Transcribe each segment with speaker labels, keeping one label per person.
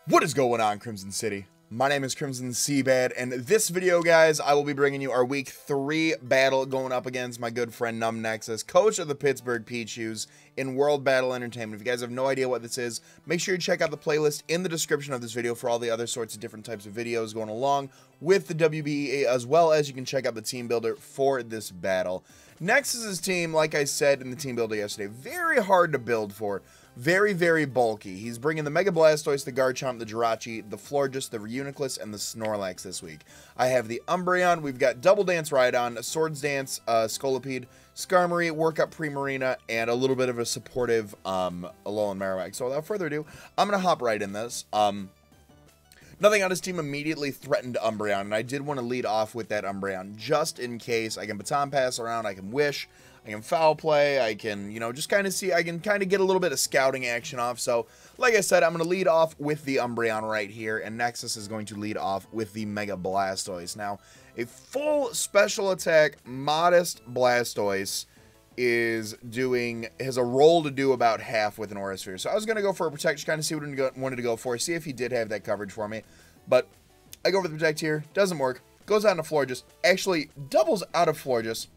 Speaker 1: What is going on, Crimson City? My name is Crimson CBAD, and this video, guys, I will be bringing you our Week 3 battle going up against my good friend NumbNexus, coach of the Pittsburgh Pichus in World Battle Entertainment. If you guys have no idea what this is, make sure you check out the playlist in the description of this video for all the other sorts of different types of videos going along with the WBE, as well as you can check out the team builder for this battle. Nexus's team, like I said in the team builder yesterday, very hard to build for. Very, very bulky. He's bringing the Mega Blastoise, the Garchomp, the Jirachi, the Florges, the Reuniclus, and the Snorlax this week. I have the Umbreon. We've got Double Dance Rhydon, Swords Dance, Scolipede, Skarmory, Workup Primarina, and a little bit of a supportive Alolan Marowak. So without further ado, I'm going to hop right in this. Nothing on his team immediately threatened Umbreon, and I did want to lead off with that Umbreon just in case. I can Baton Pass around, I can Wish, I can Foul Play, I can, just kind of see, I can kind of get a little bit of scouting action off. So, like I said, I'm going to lead off with the Umbreon right here, and Nexus is going to lead off with the Mega Blastoise. Now, a full special attack, modest Blastoise has a roll to do about half with an Aura Sphere. So I was going to go for a Protect, kind of see what I wanted to go for, see if he did have that coverage for me. But I go for the Protect here, doesn't work, goes out into Florges, actually doubles out of Florges,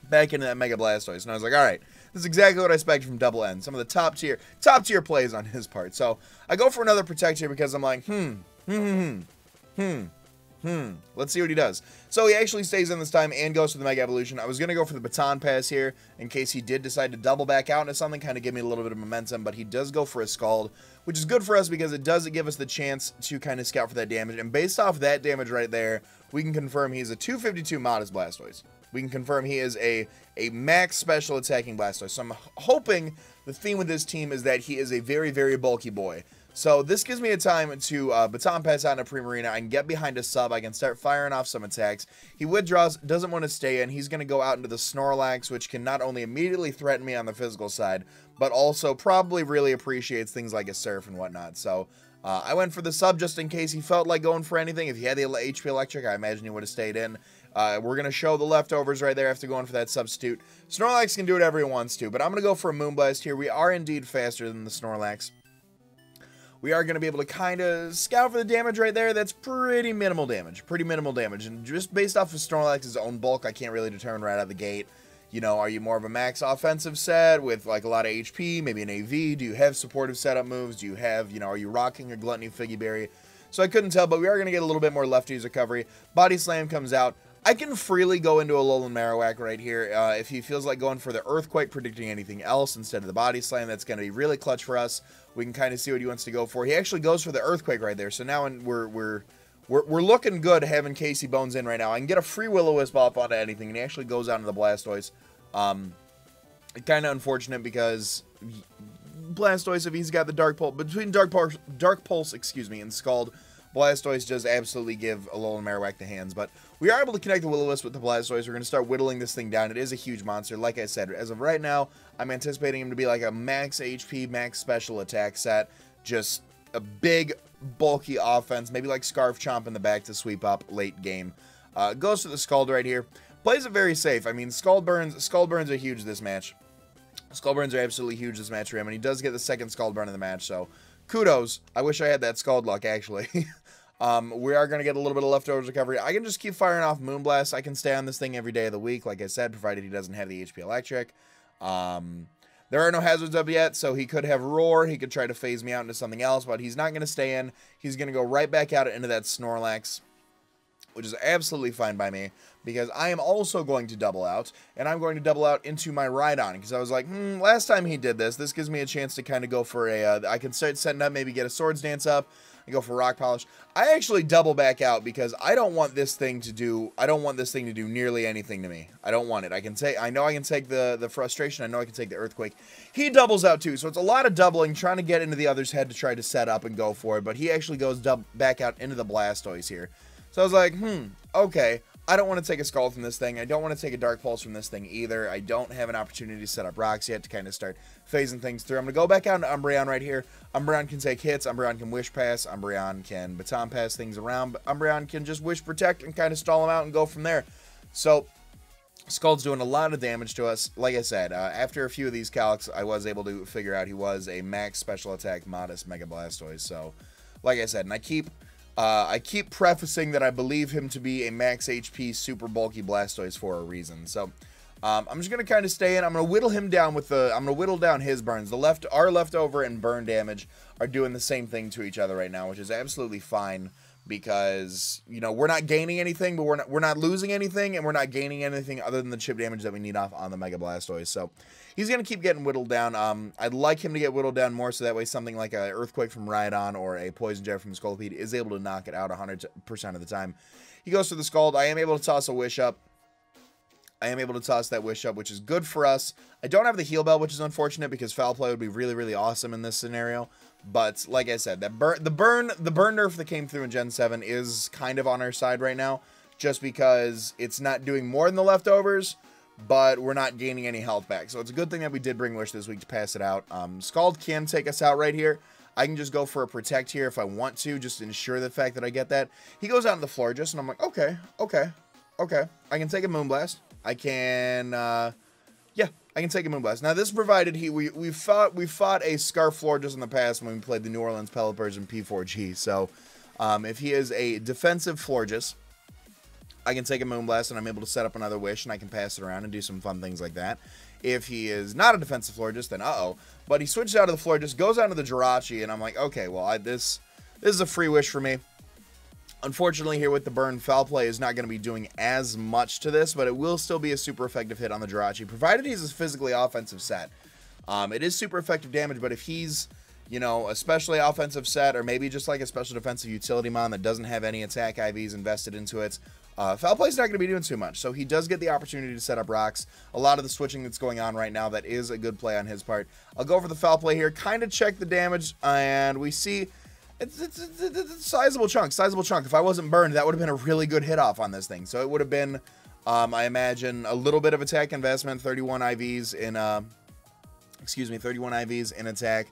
Speaker 1: back into that Mega Blastoise. And I was like, alright, this is exactly what I expected from Double N. Some of the top tier plays on his part. So I go for another Protect here because I'm like, let's see what he does. So he actually stays in this time and goes for the Mega Evolution. I was going to go for the Baton Pass here in case he did decide to double back out into something, kind of give me a little bit of momentum, but he does go for a Scald, which is good for us because it does give us the chance to kind of scout for that damage. And based off that damage right there, we can confirm he's a 252 modest Blastoise. We can confirm he is a max special attacking Blastoise. So I'm hoping the theme with this team is that he is a very, very bulky boy. So this gives me a time to Baton Pass out into Primarina. I can get behind a sub. I can start firing off some attacks. He withdraws, doesn't want to stay in. He's going to go out into the Snorlax, which can not only immediately threaten me on the physical side, but also probably really appreciates things like a Surf and whatnot. So I went for the sub just in case he felt like going for anything. If he had the HP Electric, I imagine he would have stayed in. We're going to show the leftovers right there after going for that substitute. Snorlax can do whatever he wants to, but I'm going to go for a Moonblast here. We are indeed faster than the Snorlax. We are going to be able to kind of scout for the damage right there. That's pretty minimal damage. And just based off of Snorlax's own bulk, I can't really determine right out of the gate. Are you more of a max offensive set with like a lot of HP, maybe an AV? Do you have supportive setup moves? Do you have, are you rocking your Gluttony Figgy Berry? So I couldn't tell, but we are going to get a little bit more lefties recovery. Body Slam comes out. I can freely go into a Alolan Marowak right here. If he feels like going for the Earthquake, predicting anything else instead of the Body Slam, that's going to be really clutch for us. We can kind of see what he wants to go for. He actually goes for the Earthquake right there. So now we're looking good having Casey Bones in right now. I can get a free Will-O-Wisp off onto anything, and he actually goes out into the Blastoise. Kind of unfortunate because Blastoise, if he's got the Dark Pulse, between Dark Pulse, and Scald, Blastoise does absolutely give Alolan Marowak the hands, but we are able to connect the Will-O-Wisp with the Blastoise. We're going to start whittling this thing down. It is a huge monster. Like I said, as of right now, I'm anticipating him to be like a max HP, max special attack set. Just a big, bulky offense. Maybe like Scarf Chomp in the back to sweep up late game. Goes to the Scald right here. Plays it very safe. I mean, Scald Burns are huge this match. Scald Burns are absolutely huge this match for him, and he does get the second Scald Burn in the match, so kudos. I wish I had that Scald luck, actually. We are going to get a little bit of leftovers recovery. I can just keep firing off Moonblast. I can stay on this thing every day of the week, like I said, provided he doesn't have the HP Electric. There are no hazards up yet, so he could have Roar. He could try to phase me out into something else, but he's not going to stay in. He's going to go right back out into that Snorlax, which is absolutely fine by me, because I am also going to double out, and I'm going to double out into my Rhydon, because I was like, last time he did this gives me a chance to kind of go for a, I can start setting up, maybe get a Swords Dance up, and go for Rock Polish. I actually double back out, because I don't want this thing to do nearly anything to me. I don't want it. I know I can take the frustration, I know I can take the Earthquake. He doubles out too, so it's a lot of doubling, trying to get into the other's head to try to set up and go for it, but he actually goes back out into the Blastoise here. So I was like, okay, I don't want to take a Scald from this thing. I don't want to take a Dark Pulse from this thing either. I don't have an opportunity to set up rocks yet to kind of start phasing things through. I'm going to go back out into Umbreon right here. Umbreon can take hits. Umbreon can Wish Pass. Umbreon can Baton Pass things around. But Umbreon can just Wish Protect and kind of stall him out and go from there. So Scald's doing a lot of damage to us. Like I said, after a few of these calcs, I was able to figure out he was a max special attack modest Mega Blastoise. So like I said, and I keep prefacing that I believe him to be a max HP super bulky Blastoise for a reason. So I'm just gonna kind of stay in. I'm gonna whittle him down with the. I'm gonna whittle down his burns. Our leftover and burn damage are doing the same thing to each other right now, which is absolutely fine because you know we're not gaining anything, but we're not losing anything, and we're not gaining anything other than the chip damage that we need off on the Mega Blastoise. So he's gonna keep getting whittled down. I'd like him to get whittled down more, so that way something like a Earthquake from Rhydon or a Poison Jab from Scolipede is able to knock it out 100% of the time. He goes for the Scald. I am able to toss a Wish Up. I am able to toss that Wish Up, which is good for us. I don't have the Heal Bell, which is unfortunate because Foul Play would be really, really awesome in this scenario. But like I said, the burn nerf that came through in Gen 7 is kind of on our side right now, just because it's not doing more than the leftovers, but we're not gaining any health back. So it's a good thing that we did bring Wish this week to pass it out. Scald can take us out right here. I can just go for a Protect here if I want to, just to ensure the fact that I get that. He goes out in the Florges, and I'm like, okay. I can take a Moonblast. I can, yeah, I can take a Moonblast. Now, this provided we fought a Scarf Florges in the past when we played the New Orleans Pelipper's in P4G. So, if he is a defensive Florges, I can take a Moonblast and I'm able to set up another Wish and I can pass it around and do some fun things like that. If he is not a defensive Florges, then uh-oh. But he switches out of the Florges, goes out to the Jirachi, and I'm like, okay, well, this is a free Wish for me. Unfortunately, here with the burn, Foul Play is not going to be doing as much to this, but it will still be a super effective hit on the Jirachi, provided he's a physically offensive set. It is super effective damage, but if he's, you know, especially offensive set, or maybe just like a special defensive utility mon that doesn't have any attack IVs invested into it, Foul Play is not going to be doing too much. So he does get the opportunity to set up rocks. A lot of the switching that's going on right now, that is a good play on his part. I'll go for the Foul Play here, kind of check the damage, and we see it's a sizable chunk. If I wasn't burned, that would have been a really good hit off on this thing. So it would have been, I imagine, a little bit of attack investment, 31 IVs in, 31 IVs in attack.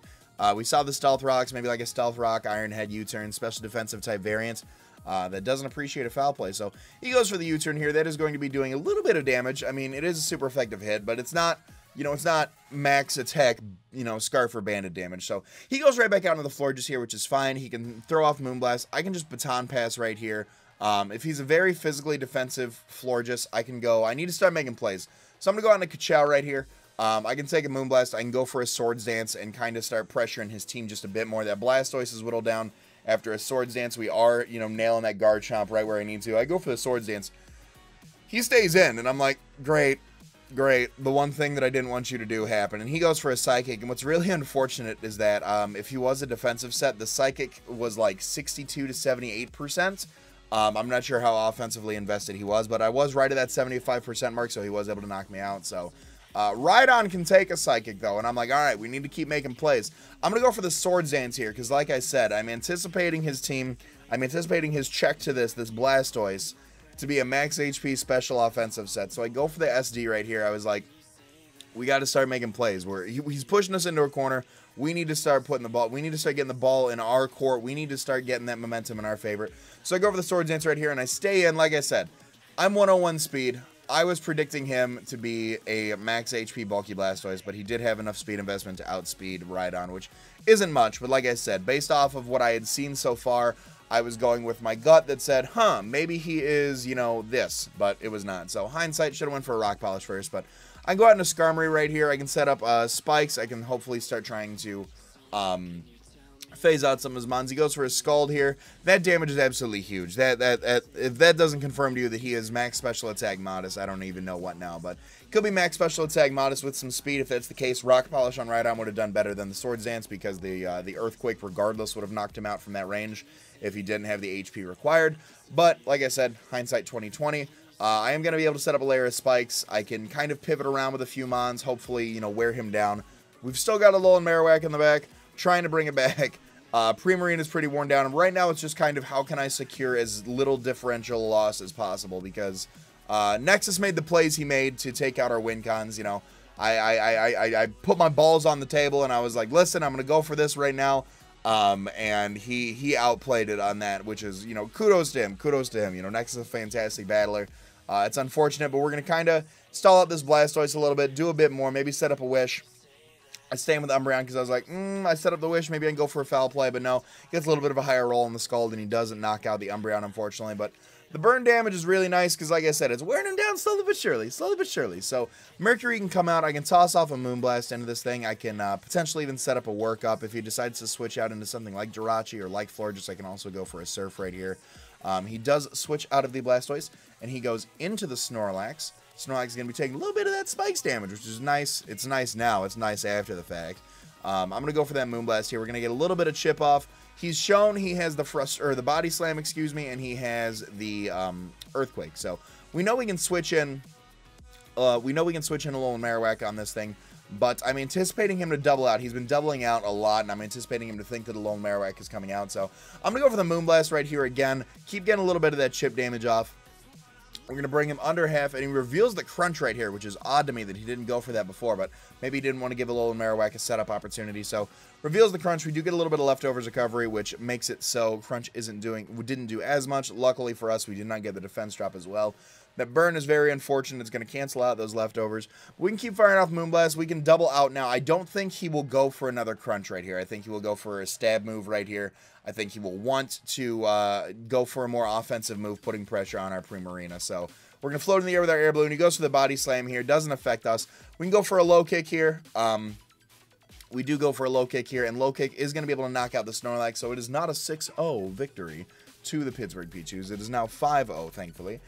Speaker 1: We saw the Stealth Rocks, maybe like a Stealth Rock, Iron Head, U-turn, special defensive type variant. That doesn't appreciate a Foul Play. So he goes for the U-turn here. That is going to be doing a little bit of damage. I mean, it is a super effective hit, but it's not, you know, it's not max attack, you know, Scarf or Banded damage. So he goes right back out into the Florges here, which is fine. He can throw off Moonblast. I can just Baton Pass right here. If he's a very physically defensive Florges, I can go. I need to start making plays. So I'm going to go out into Kachow right here. I can take a Moonblast. I can go for a Swords Dance and kind of start pressuring his team just a bit more. That Blastoise is whittled down. After a Swords Dance, we are, you know, nailing that Guard Chomp right where I need to. I go for the Swords Dance. He stays in, and I'm like, great. The one thing that I didn't want you to do happened. And he goes for a Psychic. And what's really unfortunate is that if he was a defensive set, the Psychic was like 62 to 78%. I'm not sure how offensively invested he was, but I was right at that 75% mark, so he was able to knock me out. So Rhydon can take a Psychic, though, and I'm like, all right, we need to keep making plays. I'm going to go for the Swords Dance here, because like I said, I'm anticipating his team, I'm anticipating his check to this Blastoise to be a max HP special offensive set. So I go for the SD right here. I was like, we got to start making plays. He's pushing us into a corner. We need to start putting the ball. We need to start getting the ball in our court. We need to start getting that momentum in our favor. So I go for the Swords Dance right here, and I stay in. Like I said, I'm 101 speed. I was predicting him to be a max HP bulky Blastoise, but he did have enough speed investment to outspeed Rhydon, which isn't much. But like I said, based off of what I had seen so far, I was going with my gut that said, maybe he is, you know, this, but it was not. So hindsight, should have went for a Rock Polish first, but I can go out into Skarmory right here. I can set up spikes. I can hopefully start trying to phase out some of his mons. He goes for his Scald here. That damage is absolutely huge. If that doesn't confirm to you that he is max special attack modest, I don't even know what now, but could be max special attack modest with some speed. If that's the case, Rock Polish on Rhydon would have done better than the Swords Dance, because the Earthquake regardless would have knocked him out from that range if he didn't have the HP required. But like I said, hindsight 2020. I am going to be able to set up a layer of spikes. I can kind of pivot around with a few mons, hopefully, you know, wear him down. We've still got a Alolan Marowak in the back, trying to bring it back. Primarine is pretty worn down, and right now it's just kind of how can I secure as little differential loss as possible, because Nexus made the plays he made to take out our win cons. You know, I put my balls on the table, and I was like, listen, I'm going to go for this right now. And he outplayed it on that, which is, you know, kudos to him. You know, Nexus is a fantastic battler. It's unfortunate, but we're going to kind of stall out this Blastoise a little bit, do a bit more, maybe set up a Wish. I stay with Umbreon because I was like, I set up the Wish, maybe I can go for a foul play, but no. He gets a little bit of a higher roll in the Scald, and he doesn't knock out the Umbreon, unfortunately. But the burn damage is really nice because, like I said, it's wearing him down slowly but surely. So Mercury can come out. I can toss off a Moonblast into this thing. I can potentially even set up a workup. If he decides to switch out into something like Jirachi or like Florges, I can also go for a Surf right here. He does switch out of the Blastoise, and he goes into the Snorlax. Snorlax is going to be taking a little bit of that Spikes damage, which is nice. It's nice now. It's nice after the fact. I'm going to go for that Moonblast here. We're going to get a little bit of chip off. He's shown he has the Body Slam, excuse me, and he has the Earthquake. So we know we can switch in. We know we can switch in a little Marowak on this thing. But I'm anticipating him to double out. He's been doubling out a lot, and I'm anticipating him to think that a lone Marowak is coming out. So I'm going to go for the Moonblast right here again. Keep getting a little bit of that chip damage off. We're going to bring him under half, and he reveals the Crunch right here, which is odd to me that he didn't go for that before, but maybe he didn't want to give a little Marowak a setup opportunity. So reveals the Crunch. We do get a little bit of leftovers recovery, which makes it so Crunch didn't do as much. Luckily for us, we did not get the defense drop as well. That burn is very unfortunate. It's going to cancel out those leftovers. We can keep firing off Moonblast. We can double out now. I don't think he will go for another Crunch right here. I think he will go for a stab move right here. I think he will want to go for a more offensive move, putting pressure on our Primarina. So we're going to float in the air with our Air Balloon. He goes for the Body Slam here. Doesn't affect us. We can go for a Low Kick here. We do go for a Low Kick here, and Low Kick is going to be able to knock out the Snorlax, so it is not a 6-0 victory to the Pittsburgh Pichus. It is now 5-0, thankfully.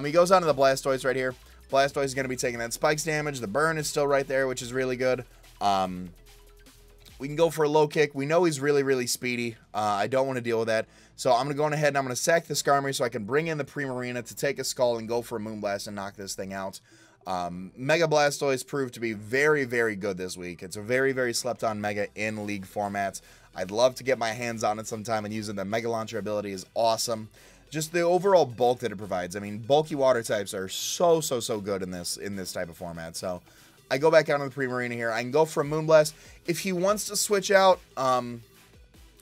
Speaker 1: He goes on to the Blastoise right here. Blastoise is going to be taking that Spikes damage. The burn is still right there, which is really good. We can go for a Low Kick. We know he's really, really speedy. I don't want to deal with that. So I'm going to go ahead and I'm going to sack the Skarmory so I can bring in the Primarina to take a Skull and go for a Moonblast and knock this thing out. Mega Blastoise proved to be very, very good this week. It's a very, very slept-on Mega in League formats. I'd love to get my hands on it sometime, and using the Mega Launcher ability is awesome. Just the overall bulk that it provides. I mean, bulky water types are so good in this type of format. So I go back out on the Primarina here. I can go for a Moonblast. If he wants to switch out,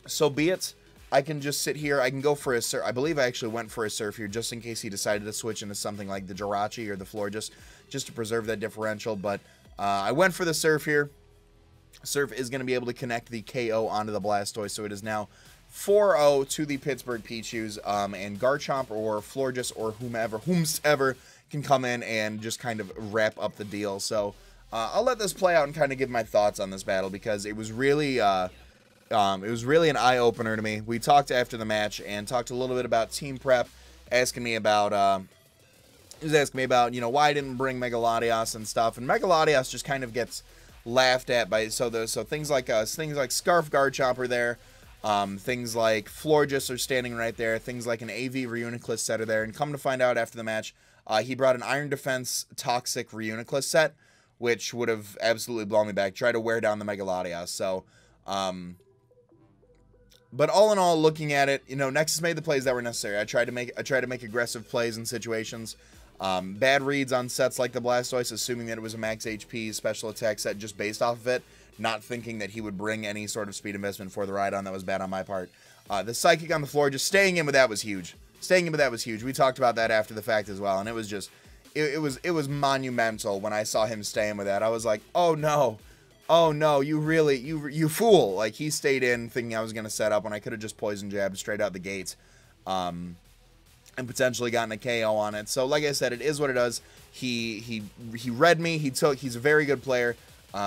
Speaker 1: so be it. I can just sit here. I can go for a Surf. I believe I actually went for a Surf here just in case he decided to switch into something like the Jirachi or the Florges just to preserve that differential. But I went for the Surf here. Surf is going to be able to connect the KO onto the Blastoise, so it is now 4-0 to the Pittsburgh Pichus, and Garchomp or Florges or whomsoever can come in and just kind of wrap up the deal. So I'll let this play out and kind of give my thoughts on this battle, because it was really an eye-opener to me. We talked after the match and talked a little bit about team prep, asking me about he was asking me about, you know, why I didn't bring Megalodios and stuff, and Megalodios just kind of gets laughed at by so things like Scarf Garchomp are there, things like Florges are standing right there, things like an AV Reuniclus set are there, and come to find out after the match, he brought an Iron Defense Toxic Reuniclus set, which would have absolutely blown me back. Try to wear down the Megalodios. So, but all in all, looking at it, you know, Nexus made the plays that were necessary. I tried to make aggressive plays in situations. Bad reads on sets like the Blastoise, assuming that it was a max HP special attack set just based off of it, not thinking that he would bring any sort of speed investment for the Rhydon. That was bad on my part. The Psychic on the floor, just staying in with that was huge. We talked about that after the fact as well, and it was just, it was monumental when I saw him staying with that. I was like, oh no, you fool. Like, he stayed in thinking I was going to set up when I could have just poison jabbed straight out the gates. And potentially gotten a KO on it. So, like I said, it is what it is. He read me. He's a very good player.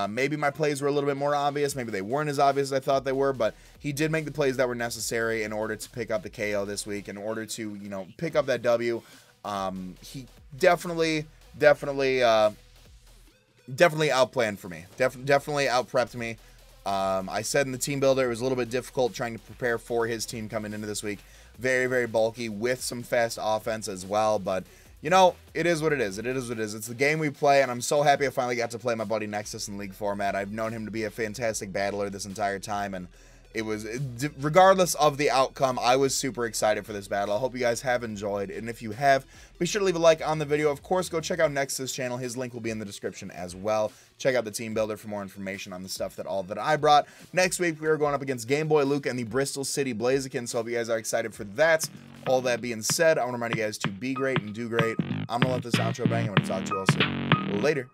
Speaker 1: Maybe my plays were a little bit more obvious. Maybe they weren't as obvious as I thought they were, but he did make the plays that were necessary in order to pick up the KO this week, in order to, you know, pick up that W. He definitely outplanned for me. Definitely outprepped me. I said in the team builder it was a little bit difficult trying to prepare for his team coming into this week. Very, very bulky with some fast offense as well. But, you know, it is what it is. It is what it is. It's the game we play, and I'm so happy I finally got to play my buddy Nexus in League format. I've known him to be a fantastic battler this entire time, and it was, regardless of the outcome, I was super excited for this battle. I hope you guys have enjoyed, and if you have, be sure to leave a like on the video. Of course, go check out Nexus' channel. His link will be in the description as well. Check out the team builder for more information on the stuff that I brought. Next week, we are going up against Game Boy Luke and the Bristol City Blaziken, so I hope you guys are excited for that. All that being said, I want to remind you guys to be great and do great. I'm going to let this outro bang. I'm going to talk to you all soon. Later.